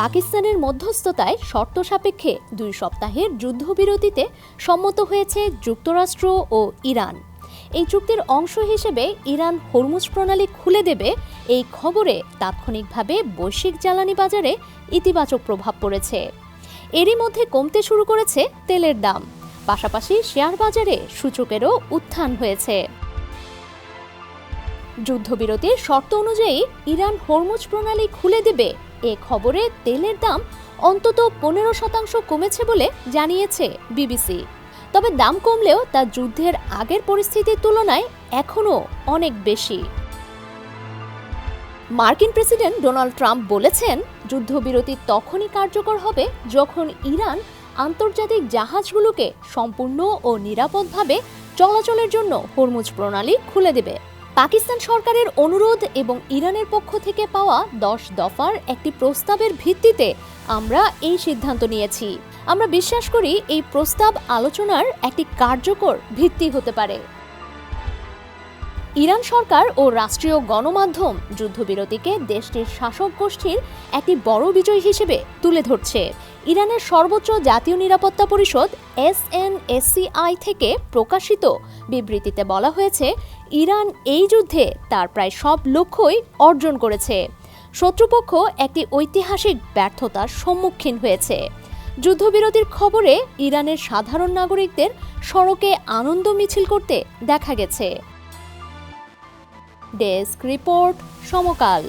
পাকিস্তানের মধ্যস্থতায় শর্ত সাপেক্ষে 2 সপ্তাহের যুদ্ধবিরতিতে সম্মত হয়েছে যুক্তরাষ্ট্র ও ইরান। এই চুক্তির অংশ হিসেবে ইরান হরমুজ প্রণালী খুলে দেবে, এই খবরে তাৎক্ষণিকভাবে বৈশ্বিক জ্বালানি বাজারে ইতিবাচক প্রভাব পড়েছে। এরই মধ্যে কমতে শুরু করেছে তেলের দাম, পাশাপাশি শেয়ার বাজারে সূচকেরও উত্থান হয়েছে। যুদ্ধবিরতির শর্ত অনুযায়ী ইরান হরমুজ প্রণালী খুলে দেবে, এ খবরে তেলের দাম অন্তত 15% কমেছে বলে জানিয়েছে বিবিসি। তবে দাম কমলেও তা যুদ্ধের আগের পরিস্থিতির তুলনায় এখনও অনেক বেশি। মার্কিন প্রেসিডেন্ট ডোনাল্ড ট্রাম্প বলেছেন, যুদ্ধবিরতি তখনই কার্যকর হবে যখন ইরান আন্তর্জাতিক জাহাজগুলোকে সম্পূর্ণ ও নিরাপদভাবে চলাচলের জন্য হরমুজ প্রণালী খুলে দেবে। পাকিস্তান সরকারের অনুরোধ এবং ইরানের পক্ষ থেকে পাওয়া 10 দফার একটি প্রস্তাবের ভিত্তিতে আমরা এই সিদ্ধান্ত নিয়েছি। আমরা বিশ্বাস করি এই প্রস্তাব আলোচনার একটি কার্যকর ভিত্তি হতে পারে। ইরান সরকার ও রাষ্ট্রীয় গণমাধ্যম যুদ্ধবিরতিকে দেশটির শাসক গোষ্ঠীর একটি বড় বিজয় হিসেবে তুলে ধরছে। ইরানের সর্বোচ্চ জাতীয় নিরাপত্তা পরিষদ SNSCI থেকে প্রকাশিত বিবৃতিতে বলা হয়েছে, ইরান এই যুদ্ধে তার প্রায় সব লক্ষ্যই অর্জন করেছে। শত্রুপক্ষ একটি ঐতিহাসিক ব্যর্থতার সম্মুখীন হয়েছে। যুদ্ধবিরতির খবরে ইরানের সাধারণ নাগরিকদের সড়কে আনন্দ মিছিল করতে দেখা গেছে। ডেস্ক রিপোর্ট, সমকাল।